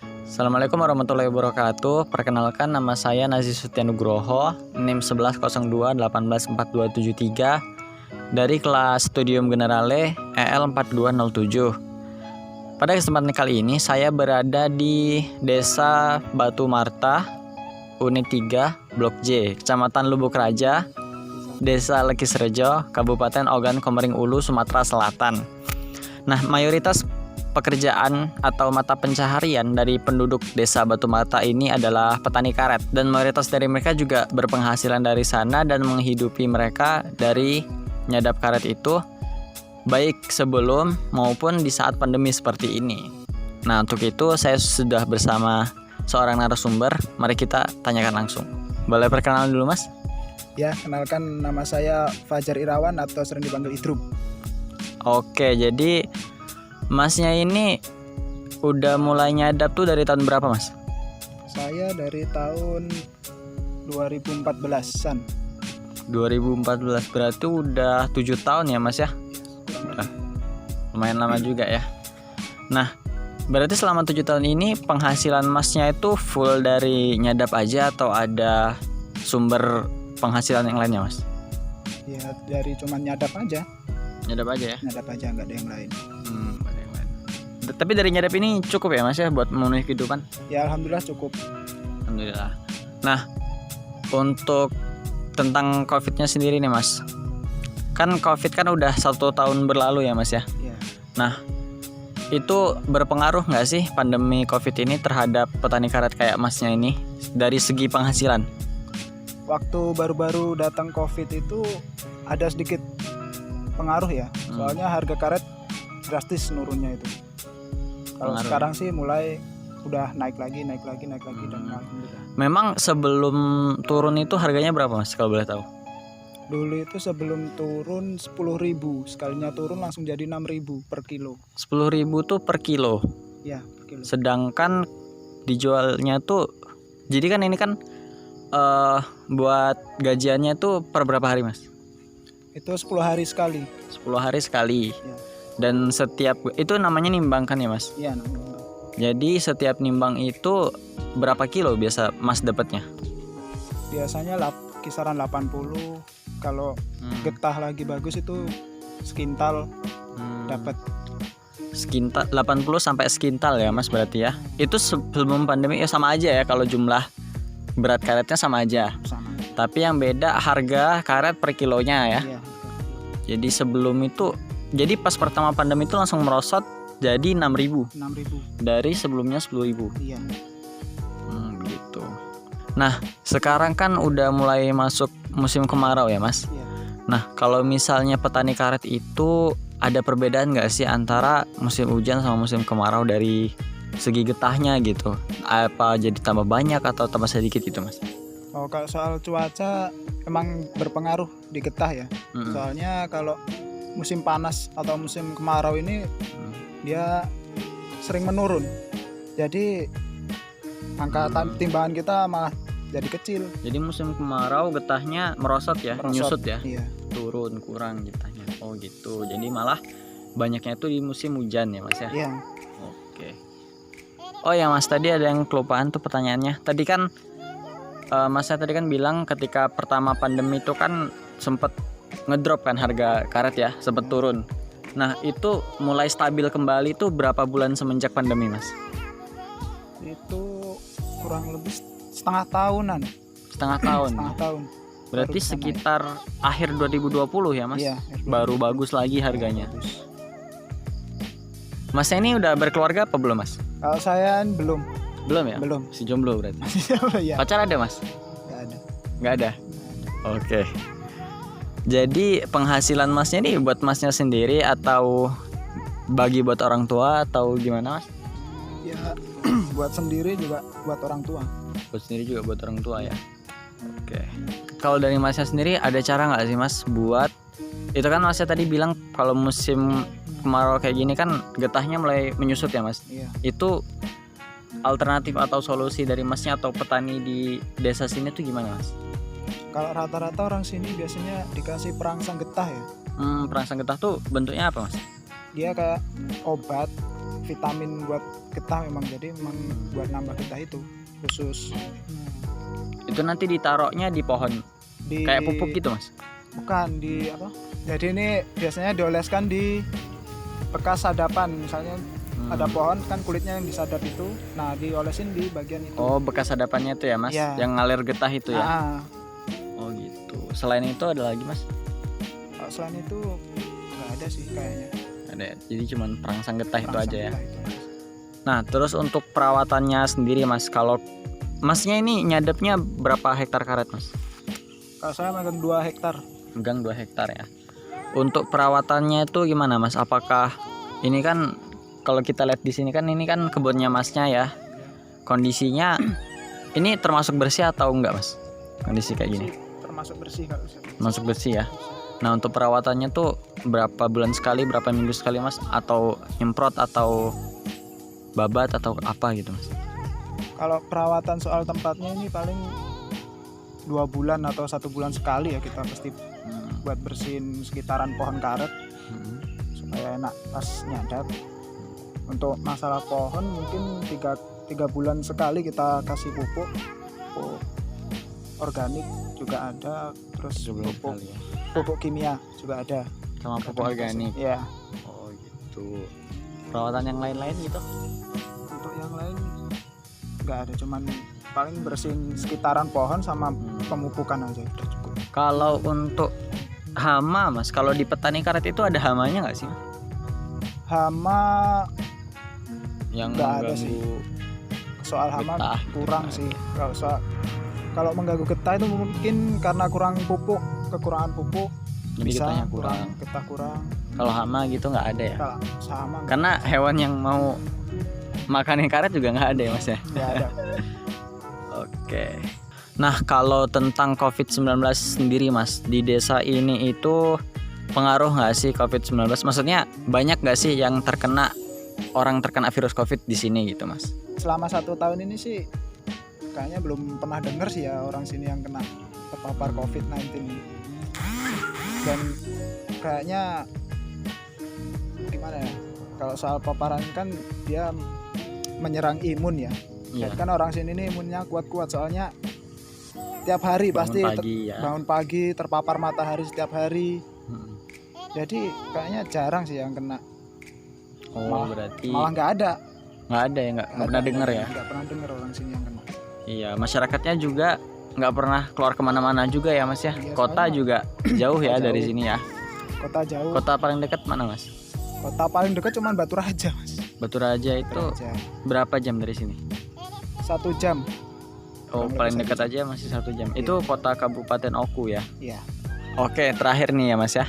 Assalamualaikum warahmatullahi wabarakatuh. Perkenalkan, nama saya Nazi Sutianugroho, NIM 110218144273 dari kelas Studium Generale EL 4207. Pada kesempatan kali ini saya berada di Desa Batu Marta, Unit 3, Blok J, Kecamatan Lubuk Raja, Desa Lekisrejo, Kabupaten Ogan Komering Ulu, Sumatera Selatan. Nah, mayoritas pekerjaan atau mata pencaharian dari penduduk Desa Batu Marta ini adalah petani karet, dan mayoritas dari mereka juga berpenghasilan dari sana dan menghidupi mereka dari nyadap karet itu, baik sebelum maupun di saat pandemi seperti ini. Nah, untuk itu saya sudah bersama seorang narasumber. Mari kita tanyakan langsung. Boleh perkenalan dulu, Mas? Ya, kenalkan, nama saya Fajar Irawan atau sering dipanggil Idrum. Oke, jadi Masnya ini udah mulai nyadap tuh dari tahun berapa, Mas? Saya dari tahun 2014-an. 2014, berarti udah 7 tahun ya, Mas ya? Lumayan lama juga ya. Nah, berarti selama 7 tahun ini penghasilan Masnya itu full dari nyadap aja atau ada sumber penghasilan yang lainnya, Mas? Ya, dari cuman nyadap aja. Nyadap aja ya? Nyadap aja, nggak ada yang lain. Ada yang lain. Tapi dari nyadap ini cukup ya, Mas ya, buat memenuhi kehidupan? Ya, alhamdulillah cukup. Alhamdulillah. Nah, untuk tentang COVID-nya sendiri nih, Mas. Kan COVID kan udah 1 tahun berlalu ya, Mas ya? Ya. Nah, itu berpengaruh nggak sih pandemi COVID ini terhadap petani karet kayak Masnya ini dari segi penghasilan? Waktu baru-baru datang COVID itu ada sedikit pengaruh ya. Soalnya harga karet drastis nurunnya itu. Kalau Pengaruh. sekarang sih mulai udah naik lagi dan alhamdulillah. Memang sebelum turun itu harganya berapa, Mas, kalau boleh tahu? Dulu itu sebelum turun 10.000, sekalinya turun langsung jadi 6.000 per kilo. 10.000 tuh per kilo. Ya, per kilo. Sedangkan dijualnya tuh, jadi kan ini kan buat gajiannya tuh per berapa hari, Mas? Itu 10 hari sekali. 10 hari sekali. Ya. Dan setiap itu namanya nimbang kan ya, Mas? Iya, namanya. Jadi setiap nimbang itu berapa kilo biasa Mas dapatnya? Biasanya kisaran 80. Kalau getah lagi bagus itu sekintal dapat. Sekintal 80 sampai sekintal ya, Mas, berarti ya. Itu sebelum pandemi ya sama aja ya, kalau jumlah berat karetnya sama aja. Sama. Tapi yang beda harga karet per kilonya ya. Iya. Jadi sebelum itu, jadi pas pertama pandemi itu langsung merosot jadi 6.000 dari sebelumnya 10.000. Iya. Gitu. Nah, sekarang kan udah mulai masuk musim kemarau ya, Mas. Iya. Nah, kalau misalnya petani karet itu ada perbedaan nggak sih antara musim hujan sama musim kemarau dari segi getahnya gitu? Apa jadi tambah banyak atau tambah sedikit gitu, Mas? Oh, kalau soal cuaca emang berpengaruh di getah ya. Soalnya kalau musim panas atau musim kemarau ini dia sering menurun. Jadi angka timbangan kita malah jadi kecil. Jadi musim kemarau getahnya merosot ya, menyusut ya. Iya. Turun, kurang getahnya. Oh gitu. Jadi malah banyaknya itu di musim hujan ya, Mas ya. Iya. Oke. Oh ya, Mas, tadi ada yang kelupaan tuh pertanyaannya. Tadi kan Mas tadi kan bilang ketika pertama pandemi itu kan sempet ngedrop kan harga karet ya, sempet turun. Nah, itu mulai stabil kembali tuh berapa bulan semenjak pandemi, Mas? Itu kurang lebih setengah tahunan. Setengah tahun. Setengah tahun. Berarti Baru sekitar akhir 2020 ya, Mas? Iya, Baru bagus lagi harganya. Mas ini udah berkeluarga apa belum, Mas? Kalau saya belum. Belum ya? Belum. Si jomblo berarti. Ya. Pacar ada, Mas? Nggak ada. Nggak ada. Oke. Jadi penghasilan Masnya ini buat Masnya sendiri atau bagi buat orang tua atau gimana, Mas? Ya, buat sendiri juga buat orang tua. Buat sendiri juga buat orang tua ya. Oke. Kalau dari Masnya sendiri ada cara nggak sih, Mas, buat itu kan Masnya tadi bilang kalau musim kemarau kayak gini kan getahnya mulai menyusut ya, Mas? Iya. Itu alternatif atau solusi dari Masnya atau petani di desa sini tuh gimana, Mas? Kalau rata-rata orang sini biasanya dikasih perangsang getah ya. Perangsang getah tuh bentuknya apa, Mas? Dia kayak obat vitamin buat getah memang, jadi memang buat nambah getah itu khusus. Itu nanti ditaruhnya di pohon kayak pupuk gitu mas? Bukan, di apa, jadi ini biasanya dioleskan di bekas sadapan, misalnya ada pohon kan kulitnya yang disadap itu, nah diolesin di bagian itu. Oh, bekas sadapannya itu ya mas? Iya. Yang ngalir getah itu ya? Ah, Oh gitu. Selain itu ada lagi mas? kalau selain itu nggak ada sih kayaknya. Ada ya? Jadi cuman perangsang getah itu Perangsang aja ya? getah itu, Mas. Nah terus untuk perawatannya sendiri mas, kalau masnya ini nyadapnya berapa hektar karet mas? Kalau saya megang 2 hektar. Megang 2 hektar ya. Untuk perawatannya itu gimana mas? Apakah ini kan kalau kita lihat di sini kan ini kan kebunnya masnya ya. Kondisinya ini termasuk bersih atau enggak mas? Kondisi kayak gini? Termasuk bersih kalau saya. Termasuk bersih ya. Nah untuk perawatannya tuh berapa bulan sekali, berapa minggu sekali mas? Atau nyemprot atau babat atau apa gitu mas? Kalau perawatan soal tempatnya ini paling 2 bulan atau 1 bulan sekali ya, kita pasti buat bersihin sekitaran pohon karet supaya enak pas nyadap. Untuk masalah pohon mungkin 3 bulan sekali kita kasih pupuk organik juga ada, terus pupuk kimia juga ada, sama pupuk organik ya. Oh gitu. Perawatan yang lain-lain gitu? Untuk yang lain nggak ada, cuman paling bersihin sekitaran pohon sama pemupukan aja udah cukup. Kalau untuk hama mas, kalau di petani karet itu ada hamanya nggak sih? Hama Yang nggak ada mengganggu sih. Soal hama getah. kurang sih. Kalau mengganggu getah itu mungkin karena kurang pupuk, kekurangan pupuk. Jadi Bisa getahnya kurang. getah kurang. Kalau hama gitu nggak ada ya? Kalau sama nggak Karena hewan yang mau makanin karet juga nggak ada ya mas ya? ada. Oke. Nah kalau tentang COVID-19 sendiri mas, di desa ini itu pengaruh nggak sih COVID-19? Maksudnya banyak nggak sih yang orang terkena virus COVID di sini gitu mas? Selama 1 tahun ini sih kayaknya belum pernah dengar sih ya orang sini yang kena terpapar COVID-19. Dan kayaknya gimana ya, kalau soal paparan kan dia menyerang imun ya. Iya. Kan orang sini ini imunnya kuat-kuat, soalnya tiap hari Bangun pasti pagi ya. bangun pagi terpapar matahari setiap hari. Hmm. Jadi kayaknya jarang sih yang kena. Oh berarti Malah nggak ada. nggak ada ya, nggak pernah dengar ya? Nggak pernah dengar orang sini yang kena. Iya, masyarakatnya juga nggak pernah keluar kemana-mana juga ya mas ya. Iya, Kota soalnya juga jauh ya jauh. dari sini ya. Kota jauh. Kota paling dekat mana mas? Kota paling dekat cuman Batu Raja, Mas. Batu Raja itu Batu Raja. berapa jam dari sini? 1 jam. Oh Kurang paling lebih dekat 1 aja masih 1 jam. Iya. Itu kota Kabupaten Oku ya. Iya. Oke terakhir nih ya mas ya.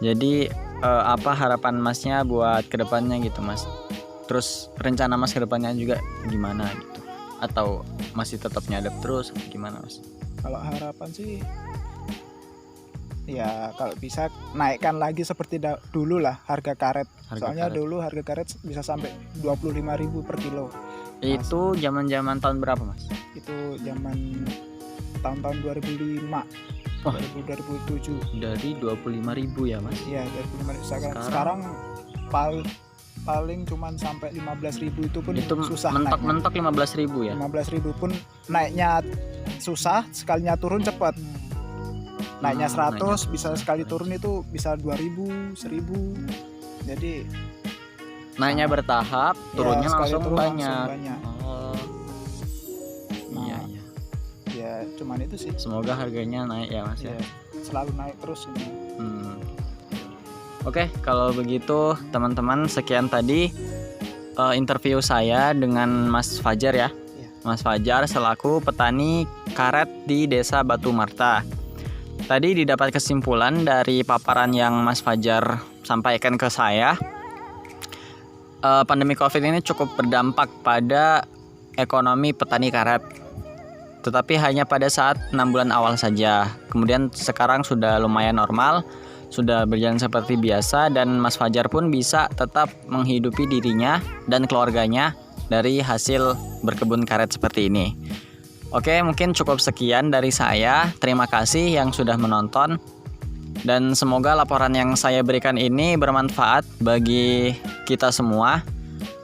Jadi apa harapan masnya buat kedepannya gitu mas? Terus rencana mas kedepannya juga gimana gitu? Atau masih tetap nyadap terus? Gimana mas? Kalau harapan sih ya kalau bisa naikkan lagi seperti dulu lah harga karet. Soalnya dulu harga karet bisa sampai 25.000 per kilo. Itu zaman-zaman tahun berapa mas? Itu zaman tahun-tahun 2005. Wah. 2007. Dari 25.000 ya mas? Iya, 2005. Sekarang paling cuman sampai 15.000 itu pun Itu susah mentok-mentok 15.000 ya? 15.000 pun naiknya susah, sekalinya turun cepat. Naiknya 100 naiknya bisa susah. sekali turun itu bisa 2.000, 1.000. Jadi Naiknya bertahap, turunnya sekali langsung turun banyak. banyak. Oh. Nah, Iya iya. Ya cuman itu sih. Semoga harganya naik ya mas ya. Ya, selalu naik terus ini. Oke, kalau begitu teman-teman sekian tadi interview saya dengan Mas Fajar ya. Iya. Mas Fajar selaku petani karet di Desa Batu Marta. Tadi didapat kesimpulan dari paparan yang Mas Fajar sampaikan ke saya. Pandemi COVID ini cukup berdampak pada ekonomi petani karet. Tetapi hanya pada saat 6 bulan awal saja. Kemudian sekarang sudah lumayan normal, sudah berjalan seperti biasa, dan Mas Fajar pun bisa tetap menghidupi dirinya dan keluarganya dari hasil berkebun karet seperti ini. Oke, mungkin cukup sekian dari saya. Terima kasih yang sudah menonton. Dan semoga laporan yang saya berikan ini bermanfaat bagi kita semua.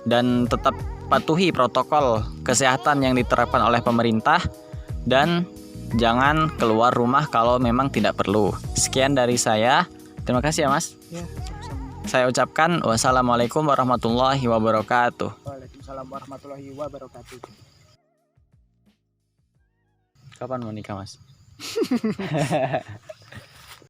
dan tetap patuhi protokol kesehatan yang diterapkan oleh pemerintah, dan jangan keluar rumah kalau memang tidak perlu. Sekian dari saya. Terima kasih ya Mas. Ya, sama-sama. Saya ucapkan wassalamualaikum warahmatullahi wabarakatuh. Waalaikumsalam warahmatullahi wabarakatuh. Kapan mau nikah Mas?